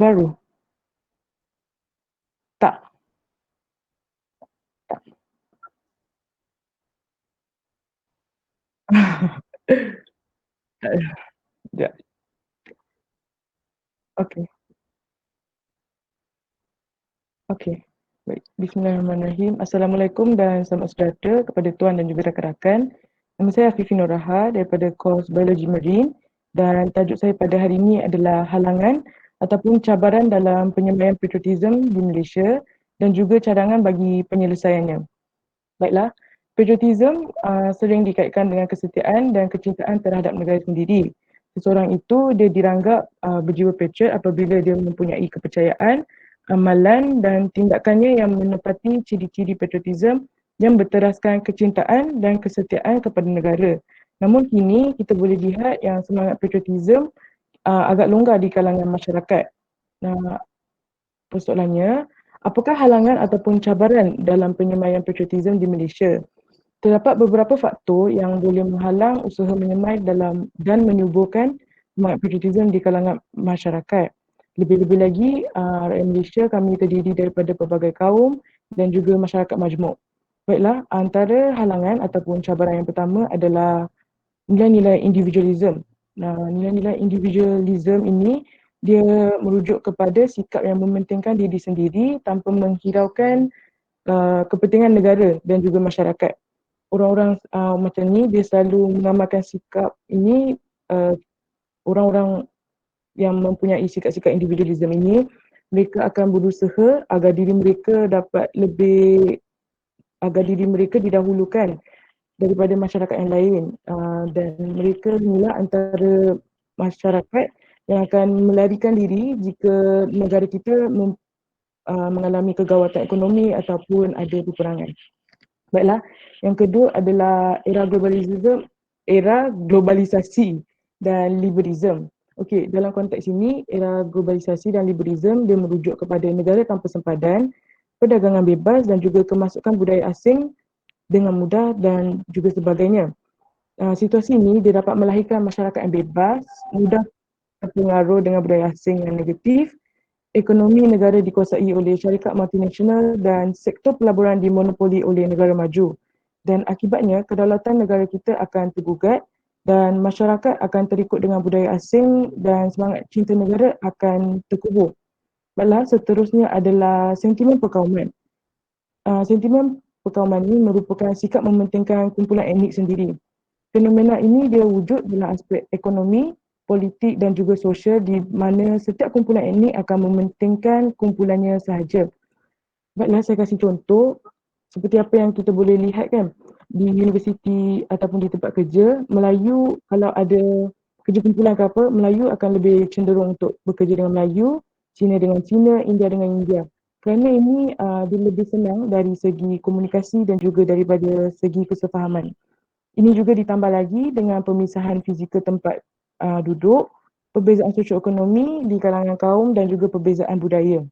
Baru? Tak. Tak. Tak ada. Sekejap. Okey. Okey. Baik. Bismillahirrahmanirrahim. Assalamualaikum dan selamat sejahtera kepada tuan dan juga rakan-rakan. Nama saya Afifi Nuraha daripada kos Biologi Marine dan tajuk saya pada hari ini adalah halangan ataupun cabaran dalam penyembelihan patriotism di Malaysia dan juga cadangan bagi penyelesaiannya. Baiklah, patriotism sering dikaitkan dengan kesetiaan dan kecintaan terhadap negara sendiri. Seseorang itu dia dianggap berjiwa patriot apabila dia mempunyai kepercayaan, amalan dan tindakannya yang menepati ciri-ciri patriotism yang berteraskan kecintaan dan kesetiaan kepada negara. Namun kini kita boleh lihat yang semangat patriotism agak longgar di kalangan masyarakat. Nah, persoalannya, apakah halangan ataupun cabaran dalam penyemaian patriotism di Malaysia? Terdapat beberapa faktor yang boleh menghalang usaha menyemai dalam dan menyuburkan semangat patriotism di kalangan masyarakat. Lebih-lebih lagi, rakyat Malaysia kami terdiri daripada pelbagai kaum dan juga masyarakat majmuk. Baiklah, antara halangan ataupun cabaran yang pertama adalah nilai-nilai individualism. Nah, nilai-nilai individualism ini dia merujuk kepada sikap yang mementingkan diri sendiri tanpa menghiraukan kepentingan negara dan juga masyarakat. Orang-orang macam ni dia selalu mengamalkan sikap ini, uh, orang-orang yang mempunyai sikap-sikap individualism ini, mereka akan berusaha agar diri mereka didahulukan daripada masyarakat yang lain, dan mereka inilah antara masyarakat yang akan melarikan diri jika negara kita mengalami kegawatan ekonomi ataupun ada peperangan. Baiklah, yang kedua adalah era globalisasi dan liberalism. Okey, dalam konteks ini, era globalisasi dan liberalism dia merujuk kepada negara tanpa sempadan, perdagangan bebas dan juga kemasukan budaya asing dengan mudah dan juga sebagainya. Situasi ini dia dapat melahirkan masyarakat yang bebas, mudah terpengaruh dengan budaya asing yang negatif, ekonomi negara dikuasai oleh syarikat multinasional dan sektor pelaburan dimonopoli oleh negara maju. Dan akibatnya kedaulatan negara kita akan tergugat dan masyarakat akan terikut dengan budaya asing dan semangat cinta negara akan terkubur. Baiklah, seterusnya adalah sentimen perkauman. Sentimen perkauman ini merupakan sikap mementingkan kumpulan etnik sendiri. Fenomena ini dia wujud dalam aspek ekonomi, politik dan juga sosial di mana setiap kumpulan etnik akan mementingkan kumpulannya sahaja. Baiklah, saya kasih contoh seperti apa yang kita boleh lihat kan di universiti ataupun di tempat kerja, Melayu kalau ada kerja kumpulan ke apa, Melayu akan lebih cenderung untuk bekerja dengan Melayu, Cina dengan Cina, India dengan India. Kerana ini dia lebih senang dari segi komunikasi dan juga daripada segi kesefahaman. Ini juga ditambah lagi dengan pemisahan fizikal tempat duduk, perbezaan sosioekonomi di kalangan kaum dan juga perbezaan budaya.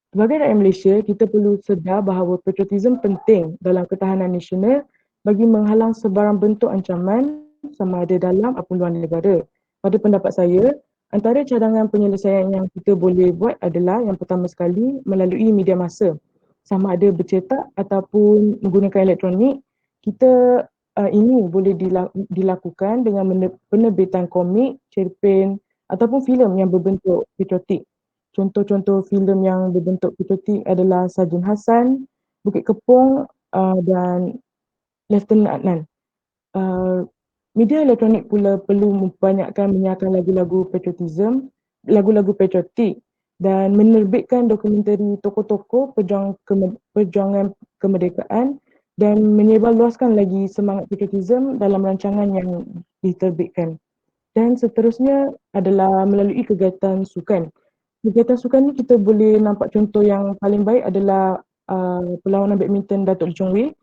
Sebagai rakyat Malaysia, kita perlu sedar bahawa patriotism penting dalam ketahanan nasional bagi menghalang sebarang bentuk ancaman sama ada dalam ataupun luar negara. Pada pendapat saya, antara cadangan penyelesaian yang kita boleh buat adalah yang pertama sekali melalui media massa. Sama ada bercetak ataupun menggunakan elektronik, kita ini boleh dilakukan dengan penerbitan komik, cerpen ataupun filem yang berbentuk patriotik. Contoh-contoh filem yang berbentuk patriotik adalah Sarjan Hassan, Bukit Kepong dan Lieutenant Adnan. Uh, Media elektronik pula perlu membanyakkan menyiarkan lagu-lagu patriotism, lagu-lagu patriotik dan menerbitkan dokumentari tokoh-tokoh perjuangan kemerdekaan dan menyebarluaskan lagi semangat patriotism dalam rancangan yang diterbitkan. Dan seterusnya adalah melalui kegiatan sukan. Kegiatan sukan ni kita boleh nampak contoh yang paling baik adalah perlawanan badminton Datuk Lee Chong Wei.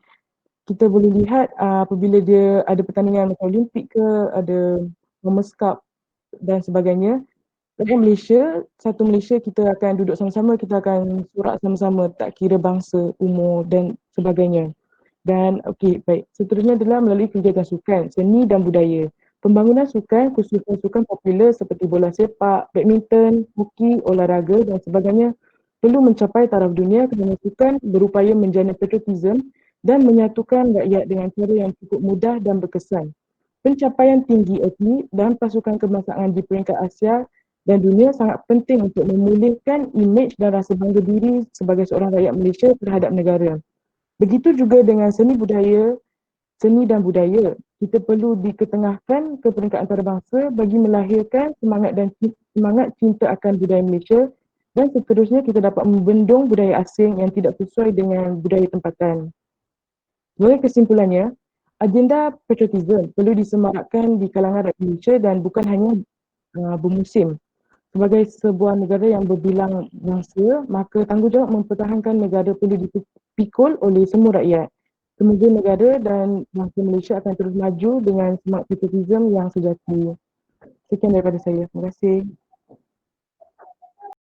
Kita boleh lihat apabila dia ada pertandingan macam Olimpik ke, ada Thomas Cup dan sebagainya. Rakyat Malaysia, satu Malaysia kita akan duduk sama-sama, kita akan sorak sama-sama tak kira bangsa, umur dan sebagainya. Dan okey, baik. Seterusnya adalah melalui kegiatan sukan, seni dan budaya. Pembangunan sukan, khususnya sukan popular seperti bola sepak, badminton, hoki, olahraga dan sebagainya perlu mencapai taraf dunia kerana sukan berupaya menjana patriotism dan menyatukan rakyat dengan cara yang cukup mudah dan berkesan. Pencapaian tinggi atlet dan pasukan kebangsaan di peringkat Asia dan dunia sangat penting untuk memulihkan imej dan rasa bangga diri sebagai seorang rakyat Malaysia terhadap negara. Begitu juga dengan seni dan budaya. Kita perlu diketengahkan ke peringkat antarabangsa bagi melahirkan semangat cinta akan budaya Malaysia dan seterusnya kita dapat membendung budaya asing yang tidak sesuai dengan budaya tempatan. Sebagai kesimpulannya, agenda patriotism perlu disemarakkan di kalangan rakyat Malaysia dan bukan hanya bermusim. Sebagai sebuah negara yang berbilang bangsa, maka tanggungjawab mempertahankan negara perlu dipikul oleh semua rakyat. Semoga negara dan bangsa Malaysia akan terus maju dengan semangat patriotism yang sejati. Sekian daripada saya. Terima kasih.